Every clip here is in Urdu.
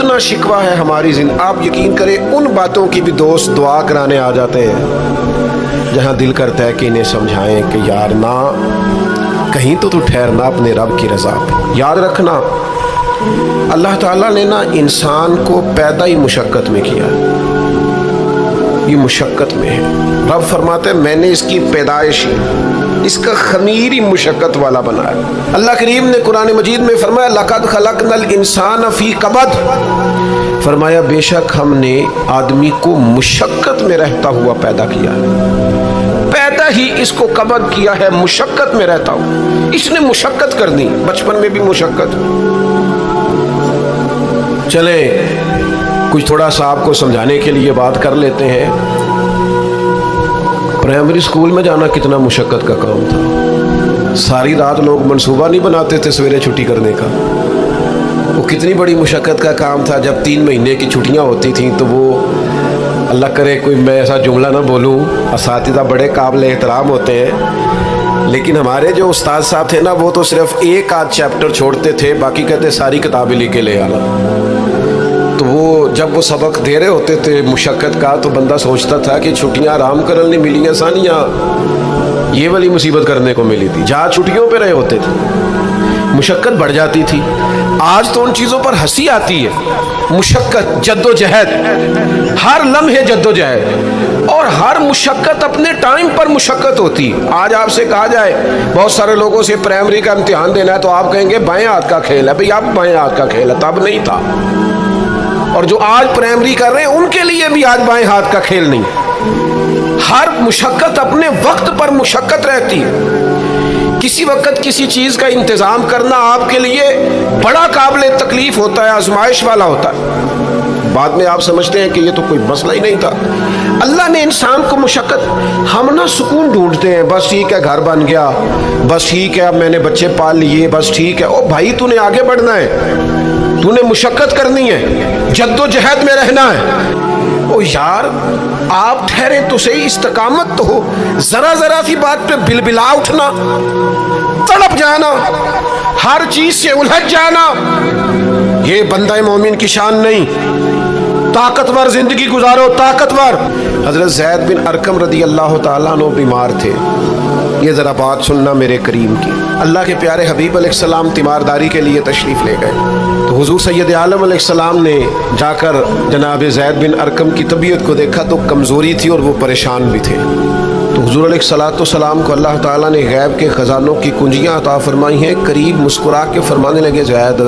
اتنا شکوہ ہے ہماری زندگی، آپ یقین کریں ان باتوں کی بھی دوست دعا کرانے آ جاتے ہیں جہاں دل کرتا ہے کہ انہیں سمجھائیں کہ یار نہ کہیں تو ٹھہرنا اپنے رب کی رضا پہ۔ یاد رکھنا اللہ تعالیٰ نے نا انسان کو پیدا ہی مشقت میں کیا، یہ مشقت میں ہے۔ رب فرماتے ہیں میں نے اس کی پیدائش ہی، اس کا خمیر ہی مشقت والا بنایا۔ اللہ کریم نے قرآن مجید میں فرمایا لَقَدْ خَلَقْنَا الْإِنسَانَ فِي كَبَدٍ، فرمایا بے شک ہم نے آدمی کو مشقت میں رہتا ہوا پیدا کیا ہے، پیدا ہی اس کو کبد کیا ہے، مشقت میں رہتا ہوں، اس نے مشقت کرنی، بچپن میں بھی مشقت۔ چلیں کچھ تھوڑا سا آپ کو سمجھانے کے لیے بات کر لیتے ہیں۔ پرائمری اسکول میں جانا کتنا مشقت کا کام تھا، ساری رات لوگ منصوبہ نہیں بناتے تھے سویرے چھٹی کرنے کا، وہ کتنی بڑی مشقت کا کام تھا۔ جب 3 مہینے کی چھٹیاں ہوتی تھیں تو وہ اللہ کرے کوئی میں ایسا جملہ نہ بولوں، اساتذہ بڑے قابل احترام ہوتے ہیں، لیکن ہمارے جو استاد صاحب تھے نا وہ تو صرف 1 آدھ چیپٹر چھوڑتے تھے، باقی کہتے ساری کتابیں لے کے لے آنا۔ تو وہ جب وہ سبق دے رہے ہوتے تھے مشقت کا تو بندہ سوچتا تھا کہ چھٹیاں آرام کرنے ملی ہیں ثانیہ، یہ والی مصیبت کرنے کو ملی تھی، جہاں چھٹیوں پہ رہے ہوتے تھے مشقت بڑھ جاتی تھی۔ آج تو ان چیزوں پر ہنسی آتی ہے، مشقت، جد و جہد، ہر لمحے جد و جہد، اور ہر مشقت اپنے ٹائم پر مشقت ہوتی۔ آج آپ سے کہا جائے بہت سارے لوگوں سے پرائمری کا امتحان دینا ہے تو آپ کہیں گے بائیں ہاتھ کا کھیل ہے، بھئی اب بائیں ہاتھ کا کھیل ہے، تب نہیں تھا۔ اور جو آج پرائمری کر رہے ہیں ان کے لیے بھی آج بائیں ہاتھ کا کھیل نہیں۔ ہر مشقت اپنے وقت پر مشقت رہتی ہے۔ کسی وقت کسی چیز کا انتظام کرنا آپ کے لیے بڑا قابل تکلیف ہوتا ہے، آزمائش والا ہوتا ہے، بعد میں آپ سمجھتے ہیں کہ یہ تو کوئی مسئلہ ہی نہیں تھا۔ اللہ نے انسان کو مشقت، ہم نا سکون ڈھونڈتے ہیں، بس ٹھیک ہے گھر بن گیا، بس ٹھیک ہے اب میں نے بچے پال لیے، بس ٹھیک ہے۔ او بھائی تو نے آگے بڑھنا ہے، تو نے مشقت کرنی ہے، جد و جہد میں رہنا ہے۔ او یار آپ ٹھہرے تو صحیح، استقامت تو ہو، ذرا ذرا سی بات پہ بلبلا اٹھنا، تڑپ جانا، ہر چیز سے الجھ جانا، یہ بندہ مومن کی شان نہیں۔ طاقتور زندگی گزارو، طاقتور۔ حضرت زید بن ارقم رضی اللہ تعالیٰ عنہ بیمار تھے، یہ ذرا بات سننا میرے کریم کی۔ اللہ کے پیارے حبیب علیہ السلام تیمارداری کے لیے تشریف لے گئے تو حضور سید عالم علیہ السلام نے جا کر جناب زید بن ارقم کی طبیعت کو دیکھا تو کمزوری تھی اور وہ پریشان بھی تھے۔ تو حضور علیہ السلام کو اللہ تعالیٰ نے غیب کے خزانوں کی کنجیاں عطا فرمائی ہیں۔ قریب مسکرا کے فرمانے لگے زید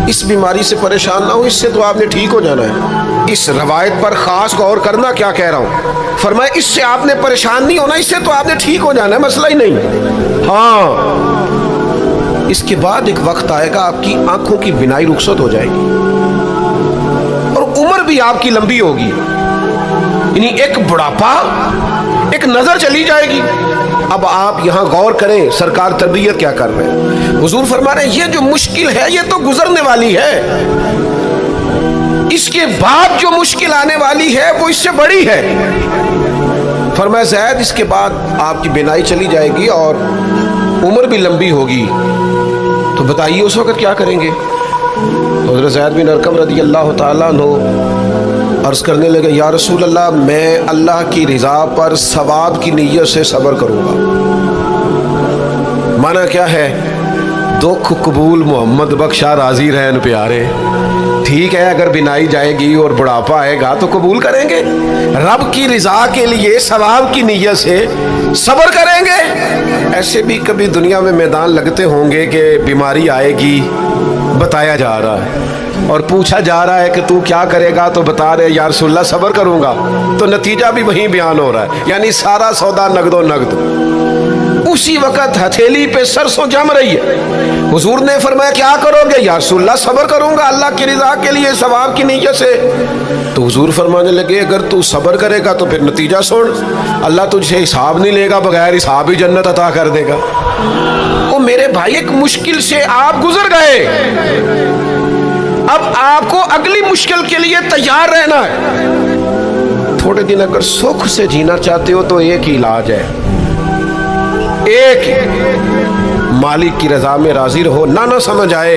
اس بیماری سے پریشان نہ ہو، اس سے تو آپ نے ٹھیک ہو جانا ہے۔ اس روایت پر خاص غور کرنا کیا کہہ رہا ہوں، فرمایا اس سے آپ نے پریشان نہیں ہونا، اس سے تو آپ نے ٹھیک ہو جانا ہے، مسئلہ ہی نہیں۔ ہاں اس کے بعد ایک وقت آئے گا آپ کی آنکھوں کی بینائی رخصت ہو جائے گی اور عمر بھی آپ کی لمبی ہوگی، یعنی ایک بڑھاپا، ایک نظر چلی جائے گی۔ اب آپ یہاں غور کریں سرکار تربیت کیا کر رہے ہیں۔ حضور فرما رہے ہیں یہ جو مشکل ہے یہ تو گزرنے والی ہے، اس کے بعد جو مشکل آنے والی ہے وہ اس سے بڑی ہے۔ فرمایا زید اس کے بعد آپ کی بینائی چلی جائے گی اور عمر بھی لمبی ہوگی، تو بتائیے اس وقت کیا کریں گے۔ حضرت زید بن ارقم رضی اللہ تعالیٰ عنہ عرض کرنے لگے یا رسول اللہ میں اللہ کی رضا پر ثواب کی نیت سے صبر کروں گا۔ مانا کیا ہے، دکھ قبول محمد بخشا راضی رہن پیارے۔ ٹھیک ہے اگر بینائی جائے گی اور بڑھاپا آئے گا تو قبول کریں گے، رب کی رضا کے لیے ثواب کی نیت سے صبر کریں گے۔ ایسے بھی کبھی دنیا میں میدان لگتے ہوں گے کہ بیماری آئے گی، بتایا جا رہا ہے اور پوچھا جا رہا ہے کہ تو کیا کرے گا، تو بتا رہے یا رسول اللہ صبر کروں گا، تو نتیجہ بھی وہیں بیان ہو رہا ہے، یعنی سارا سودا نقد و نقد۔ اسی وقت ہتھیلی پہ سرسوں جم رہی ہے، حضور نے فرمایا کیا کرو گے، یا رسول اللہ صبر کروں گا اللہ کی رضا کے لیے ثواب کی نیت سے۔ تو حضور فرمانے لگے اگر تو صبر کرے گا تو پھر نتیجہ سن، اللہ تجھ سے حساب نہیں لے گا، بغیر حساب ہی جنت عطا کر دے گا۔ او میرے بھائی ایک مشکل سے آپ گزر گئے، اب آپ کو اگلی مشکل کے لیے تیار رہنا ہے۔ تھوڑے دن اگر سکھ سے جینا چاہتے ہو تو ایک ہی علاج ہے، ایک مالک کی رضا میں راضی رہو، نہ سمجھ آئے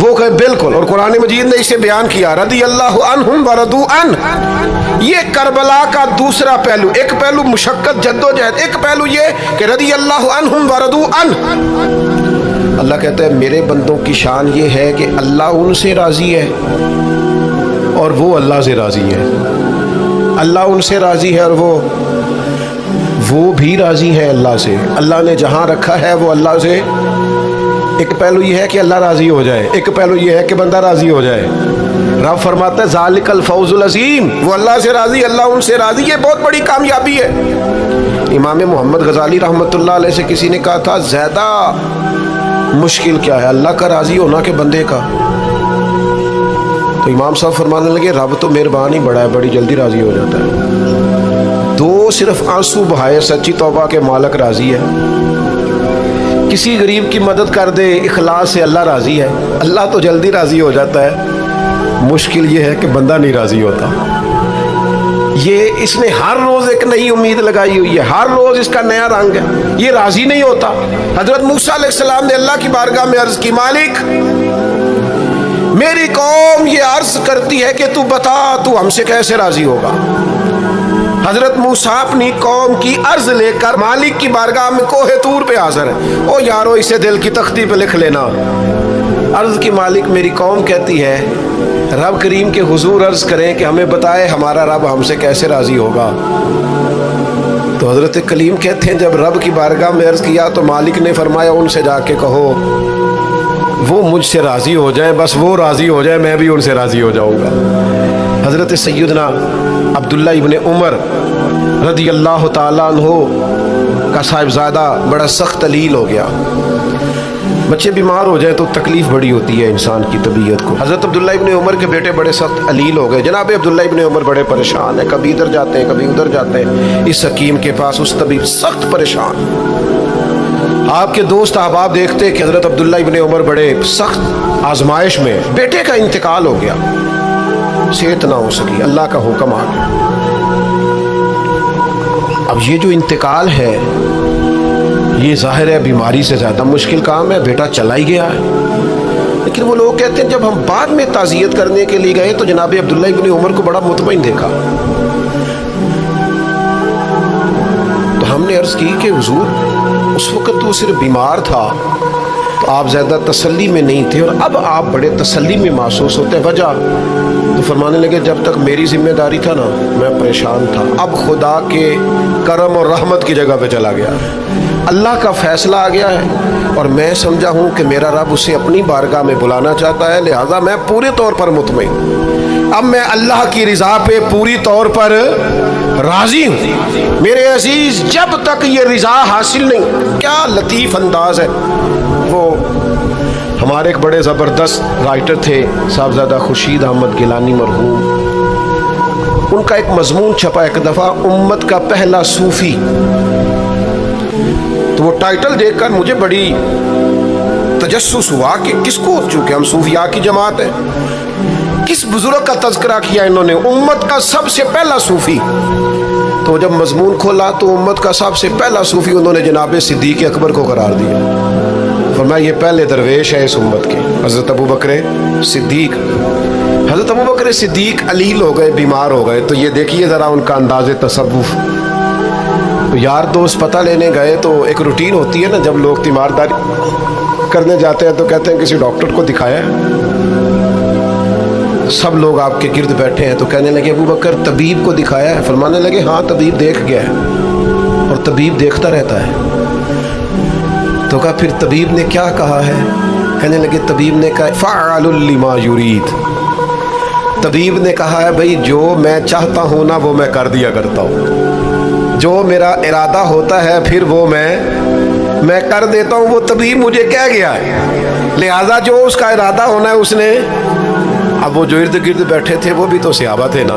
وہ کہے بالکل. اور قرآن مجید نے اسے بیان کیا رضی اللہ عنہم ورضوا عنہ. یہ کربلا کا دوسرا پہلو. ایک پہلو مشقت جدوجہد، ایک پہلو یہ کہ رضی اللہ عنہم ورضوا عنہ. اللہ کہتا ہے میرے بندوں کی شان یہ ہے کہ اللہ ان سے راضی ہے اور وہ اللہ سے راضی ہے. اللہ ان سے راضی ہے اور وہ بھی راضی ہے اللہ سے. اللہ نے جہاں رکھا ہے وہ اللہ سے. ایک پہلو یہ ہے کہ اللہ راضی ہو جائے، ایک پہلو یہ ہے کہ بندہ راضی ہو جائے. رب فرماتا ہے ذالک الفوز العظیم. وہ اللہ سے راضی، اللہ ان سے راضی. یہ بہت بڑی کامیابی ہے. امام محمد غزالی رحمۃ اللہ علیہ سے کسی نے کہا تھا زیادہ مشکل کیا ہے، اللہ کا راضی ہونا کہ بندے کا؟ تو امام صاحب فرمانے لگے رب تو مہربان ہی بڑا ہے، بڑی جلدی راضی ہو جاتا ہے. دو صرف آنسو بہائے سچی توبہ کے مالک راضی ہے. کسی غریب کی مدد کر دے اخلاص سے اللہ راضی ہے. اللہ تو جلدی راضی ہو جاتا ہے. مشکل یہ ہے کہ بندہ نہیں راضی ہوتا. یہ اس نے ہر روز ایک نئی امید لگائی ہوئی ہے، ہر روز اس کا نیا رنگ ہے. یہ راضی نہیں ہوتا. حضرت موسیٰ علیہ السلام نے اللہ کی بارگاہ میں عرض کی مالک میری قوم یہ عرض کرتی ہے کہ تو بتا تو ہم سے کیسے راضی ہوگا. حضرت موسیٰ اپنی قوم کی عرض لے کر مالک کی بارگاہ میں کوہ طور پہ حاضر ہے. او یارو اسے دل کی تختی پہ لکھ لینا. عرض کی مالک میری قوم کہتی ہے رب کریم کے حضور عرض کریں کہ ہمیں بتائے ہمارا رب ہم سے کیسے راضی ہوگا. تو حضرت کلیم کہتے ہیں جب رب کی بارگاہ میں عرض کیا تو مالک نے فرمایا ان سے جا کے کہو وہ مجھ سے راضی ہو جائیں، بس وہ راضی ہو جائے میں بھی ان سے راضی ہو جاؤں گا. حضرت سیدنا عبداللہ ابن عمر رضی اللہ تعالیٰ عنہ کا صاحبزادہ بڑا سخت علیل ہو گیا. بچے بیمار ہو جائیں تو تکلیف بڑی ہوتی ہے انسان کی طبیعت کو. حضرت عبداللہ ابن عمر کے بیٹے بڑے سخت علیل ہو گئے. جناب عبداللہ ابن عمر بڑے پریشان ہیں، کبھی ادھر جاتے ہیں کبھی ادھر جاتے ہیں اس حکیم کے پاس، اس طبیب سخت پریشان. آپ کے دوست احباب دیکھتے کہ حضرت عبداللہ ابن عمر بڑے سخت آزمائش میں. بیٹے کا انتقال ہو گیا، صحت نہ ہو سکی، اللہ کا حکم آ گیا. اب یہ جو انتقال ہے یہ ظاہر ہے بیماری سے زیادہ مشکل کام ہے. بیٹا چلا ہی گیا ہے. لیکن وہ لوگ کہتے ہیں جب ہم بعد میں تعزیت کرنے کے لیے گئے تو جناب عبداللہ ابن عمر کو بڑا مطمئن دیکھا. تو ہم نے عرض کی کہ حضور اس وقت وہ صرف بیمار تھا تو آپ زیادہ تسلی میں نہیں تھے اور اب آپ بڑے تسلی میں محسوس ہوتے ہیں. وجہ؟ تو فرمانے لگے جب تک میری ذمہ داری تھا نا میں پریشان تھا، اب خدا کے کرم اور رحمت کی جگہ پہ چلا گیا، اللہ کا فیصلہ آ گیا ہے اور میں سمجھا ہوں کہ میرا رب اسے اپنی بارگاہ میں بلانا چاہتا ہے، لہٰذا میں پورے طور پر مطمئن. اب میں اللہ کی رضا پہ پوری طور پر راضی ہوں. میرے عزیز جب تک یہ رضا حاصل نہیں، کیا لطیف انداز ہے. وہ ہمارے ایک بڑے زبردست رائٹر تھے صاحبزادہ خورشید احمد گیلانی مرحوم. ان کا ایک مضمون چھپا ایک دفعہ امت کا پہلا صوفی. تو وہ ٹائٹل دیکھ کر مجھے بڑی تجسس ہوا کہ کس کو، چونکہ ہم صوفیاء کی جماعت ہے، کس بزرگ کا تذکرہ کیا انہوں نے، امت کا سب سے پہلا صوفی. تو جب مضمون کھولا تو امت کا سب سے پہلا صوفی انہوں نے جناب صدیق اکبر کو قرار دیا. فرمایا یہ پہلے درویش ہے اس امت کے، حضرت ابو بکر صدیق. حضرت ابو بکر صدیق علیل ہو گئے، بیمار ہو گئے. تو یہ دیکھیے ذرا ان کا انداز تصوف. یار دوست پتہ لینے گئے تو ایک روٹین ہوتی ہے نا، جب لوگ تیمارداری کرنے جاتے ہیں تو کہتے ہیں کسی ڈاکٹر کو دکھایا ہے. سب لوگ آپ کے گرد بیٹھے ہیں تو کہنے لگے ابو بکر طبیب کو دکھایا ہے؟ فرمانے لگے ہاں طبیب دیکھ گیا ہے اور طبیب دیکھتا رہتا ہے. تو کہا پھر طبیب نے کیا کہا ہے؟ کہنے لگے طبیب نے کہا فعال لما یرید. طبیب نے کہا ہے بھائی جو میں چاہتا ہوں نا وہ میں کر دیا کرتا ہوں، جو میرا ارادہ ہوتا ہے پھر وہ میں کر دیتا ہوں. وہ طبیب مجھے کہہ گیا ہے، لہذا جو اس کا ارادہ ہونا ہے اس نے. اب وہ جو ارد گرد بیٹھے تھے وہ بھی تو صحابہ تھے نا،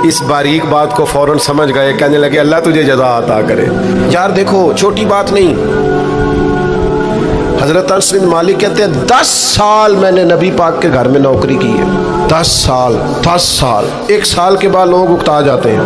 اس باریک بات کو فوراً سمجھ گئے. کہنے لگے اللہ تجھے جزا عطا کرے. یار دیکھو چھوٹی بات نہیں. حضرت انس بن مالک کہتے ہیں 10 سال میں نے نبی پاک کے گھر میں نوکری کی ہے. 10 سال. 1 سال کے بعد لوگ اکتا جاتے ہیں،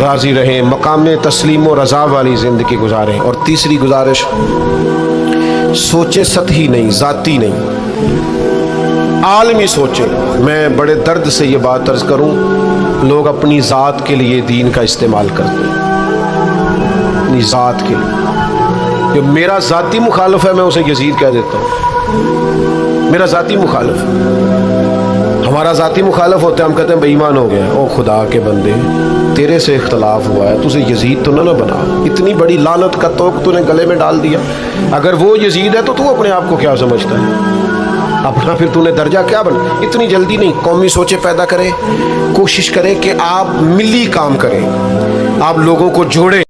راضی رہیں, مقام تسلیم و رضا والی زندگی گزاریں. اور تیسری گزارش, سوچیں سطحی نہیں, ذاتی نہیں, عالمی سوچیں. میں بڑے درد سے یہ بات عرض کروں, لوگ اپنی ذات کے لیے دین کا استعمال کرتے ہیں, اپنی ذات کے لیے. جو میرا ذاتی مخالف ہے میں اسے یزید کہہ دیتا ہوں, میرا ذاتی مخالف. ہمارا ذاتی مخالف ہوتا ہے, ہم کہتے ہیں بے ایمان ہو گیا. او خدا کے بندے, تیرے سے اختلاف ہوا ہے, تجھے یزید تو نہ بنا. اتنی بڑی لعنت کا توق تو نے گلے میں ڈال دیا. اگر وہ یزید ہے تو اپنے آپ کو کیا سمجھتا ہے؟ اپنا پھر تو نے درجہ کیا بنا؟ اتنی جلدی نہیں. قومی سوچیں پیدا کریں, کوشش کریں کہ آپ ملی کام کریں, آپ لوگوں کو جوڑیں.